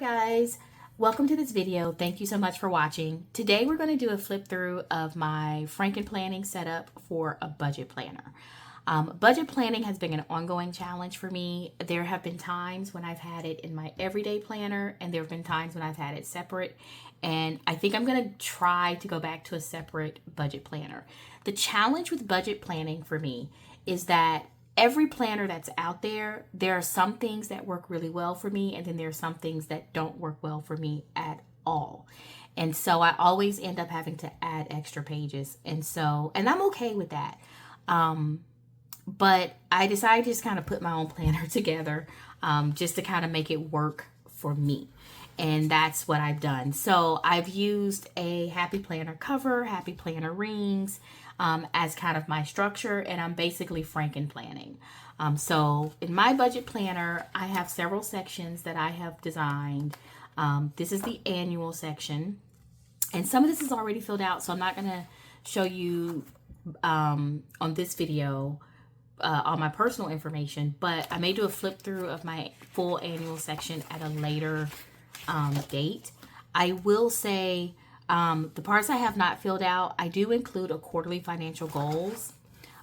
guys, welcome to this video. Thank you so much for watching. Today we're going to do a flip through of my Franken planning setup for a budget planner. Budget planning has been an ongoing challenge for me. There have been times when I've had it in my everyday planner, and there have been times when I've had it separate, and I think I'm going to try to go back to a separate budget planner. The challenge with budget planning for me is that every planner that's out there, there are some things that work really well for me, and then there are some things that don't work well for me at all. And so I always end up having to add extra pages. And I'm okay with that. But I decided to just kind of put my own planner together just to kind of make it work for me. And that's what I've done. So I've used a Happy Planner cover, Happy Planner rings, as kind of my structure, and I'm basically Franken planning. So in my budget planner, I have several sections that I have designed. This is the annual section, and some of this is already filled out, so I'm not going to show you on this video all my personal information, but I may do a flip through of my full annual section at a later date. I will say the parts I have not filled out, I do include a quarterly financial goals,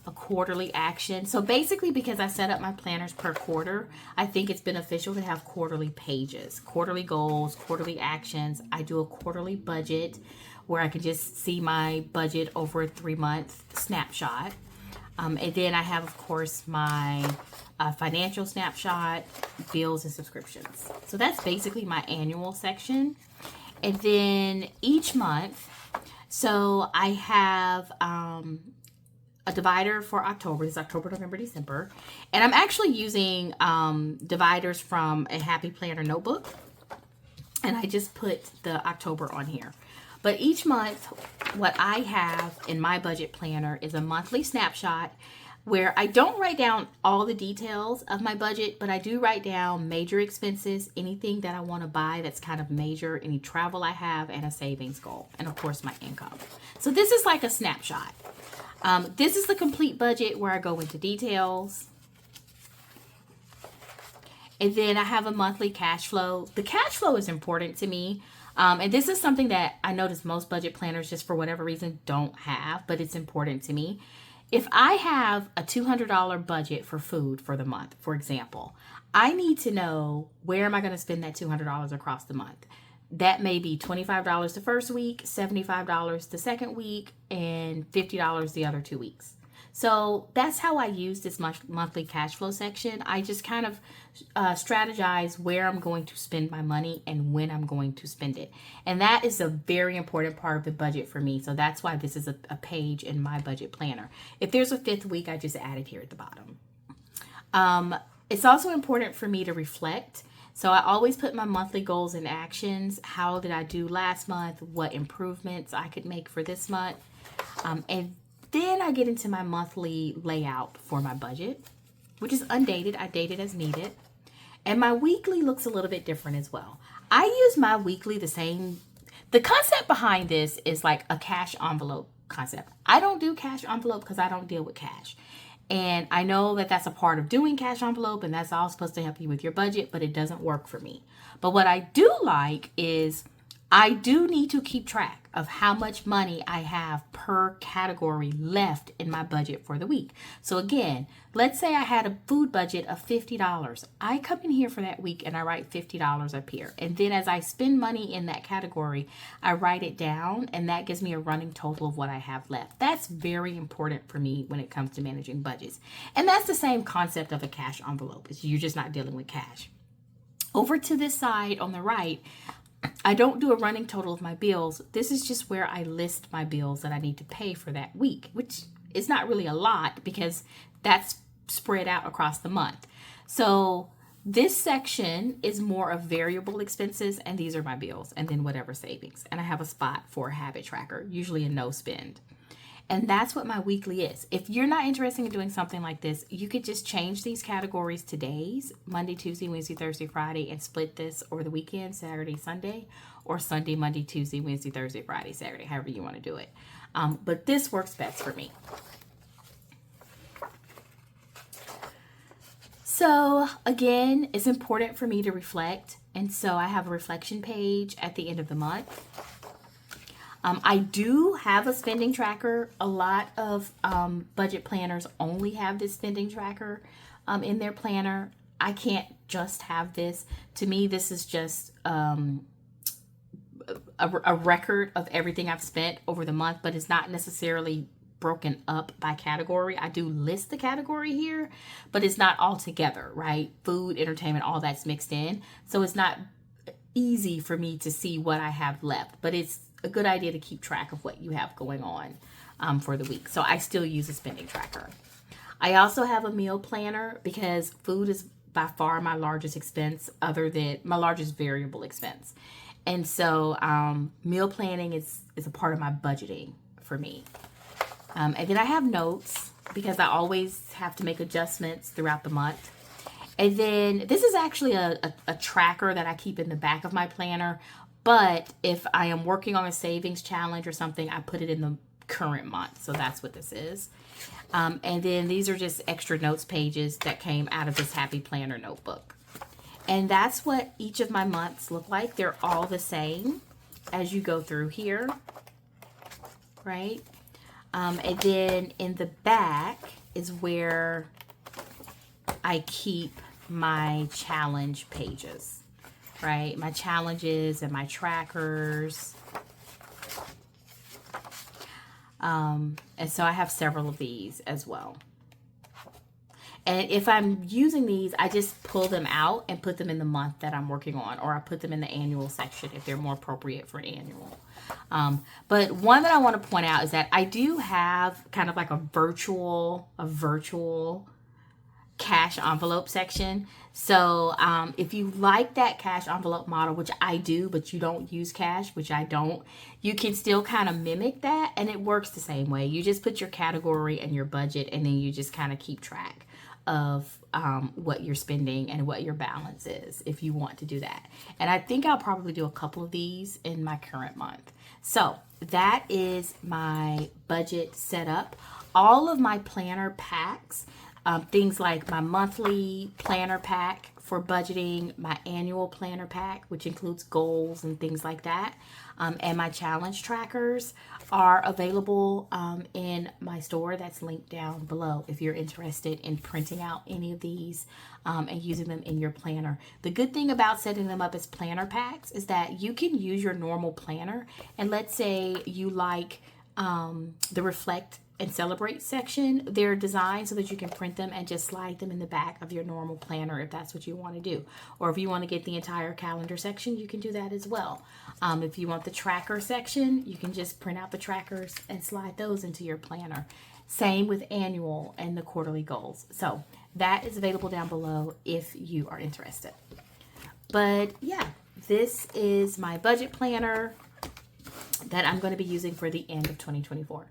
a quarterly action. So basically, because I set up my planners per quarter, I think it's beneficial to have quarterly pages, quarterly goals, quarterly actions. I do a quarterly budget where I can just see my budget over a 3-month snapshot. And then I have, of course, my financial snapshot, bills, and subscriptions. So that's basically my annual section. And then each month, so I have a divider for October. This is October, November, December. And I'm actually using dividers from a Happy Planner notebook. And I just put the October on here. But each month, what I have in my budget planner is a monthly snapshot where I don't write down all the details of my budget, but I do write down major expenses, anything that I want to buy that's kind of major, any travel I have, and a savings goal, and of course my income. So this is like a snapshot. This is the complete budget where I go into details. And then I have a monthly cash flow. The cash flow is important to me. And this is something that I notice most budget planners, just for whatever reason, don't have, but it's important to me. If I have a $200 budget for food for the month, for example, I need to know where am I going to spend that $200 across the month. That may be $25 the first week, $75 the second week, and $50 the other 2 weeks. So that's how I use this monthly cash flow section. I just kind of strategize where I'm going to spend my money and when I'm going to spend it. And that is a very important part of the budget for me. So that's why this is a page in my budget planner. If there's a 5th week, I just add it here at the bottom. It's also important for me to reflect. So I always put my monthly goals and actions. How did I do last month? What improvements I could make for this month? And then I get into my monthly layout for my budget, which is undated. I date it as needed. And my weekly looks a little bit different as well. I use my weekly the same. The concept behind this is like a cash envelope concept. I don't do cash envelope because I don't deal with cash. And I know that that's a part of doing cash envelope, and that's all supposed to help you with your budget, but it doesn't work for me. But what I do like is I do need to keep track of how much money I have per category left in my budget for the week. So again, let's say I had a food budget of $50. I come in here for that week and I write $50 up here. And then as I spend money in that category, I write it down, and that gives me a running total of what I have left. That's very important for me when it comes to managing budgets. And that's the same concept of a cash envelope. You're just not dealing with cash. Over to this side on the right, I don't do a running total of my bills. This is just where I list my bills that I need to pay for that week, which is not really a lot because that's spread out across the month. So this section is more of variable expenses, and these are my bills, and then whatever savings. And I have a spot for a habit tracker, usually a no spend. And that's what my weekly is. If you're not interested in doing something like this, you could just change these categories to days, Monday, Tuesday, Wednesday, Thursday, Friday, and split this over the weekend, Saturday, Sunday, or Sunday, Monday, Tuesday, Wednesday, Thursday, Friday, Saturday, however you want to do it. But this works best for me. So again, it's important for me to reflect. And so I have a reflection page at the end of the month. I do have a spending tracker. A lot of budget planners only have this spending tracker in their planner. I can't just have this. To me, this is just a record of everything I've spent over the month, but it's not necessarily broken up by category. I do list the category here, but it's not all together, right? Food, entertainment, all that's mixed in. So it's not easy for me to see what I have left, but it's a good idea to keep track of what you have going on for the week. So I still use a spending tracker. I also have a meal planner because food is by far my largest expense, other than my largest variable expense. And so meal planning is a part of my budgeting for me. And then I have notes because I always have to make adjustments throughout the month. And then this is actually a tracker that I keep in the back of my planner. But if I am working on a savings challenge or something, I put it in the current month. So that's what this is. And then these are just extra notes pages that came out of this Happy Planner notebook. And that's what each of my months look like. They're all the same as you go through here, right? And then in the back is where I keep my challenge pages, right? My challenges and my trackers. And so I have several of these as well. And if I'm using these, I just pull them out and put them in the month that I'm working on, or I put them in the annual section if they're more appropriate for annual. But one that I want to point out is that I do have kind of like a virtual cash envelope section. So if you like that cash envelope model, which I do, but you don't use cash, which I don't, you can still kind of mimic that, and it works the same way. You just put your category and your budget, and then you just kind of keep track of what you're spending and what your balance is if you want to do that. And I think I'll probably do a couple of these in my current month. So that is my budget setup. All of my planner packs, things like my monthly planner pack for budgeting, my annual planner pack, which includes goals and things like that, and my challenge trackers are available in my store that's linked down below if you're interested in printing out any of these and using them in your planner. The good thing about setting them up as planner packs is that you can use your normal planner, and let's say you like the Reflect and Celebrate section. They're designed so that you can print them and just slide them in the back of your normal planner if that's what you want to do. Or if you want to get the entire calendar section, you can do that as well. If you want the tracker section, you can just print out the trackers and slide those into your planner. Same with annual and the quarterly goals. So that is available down below if you are interested. But yeah, this is my budget planner that I'm going to be using for the end of 2024.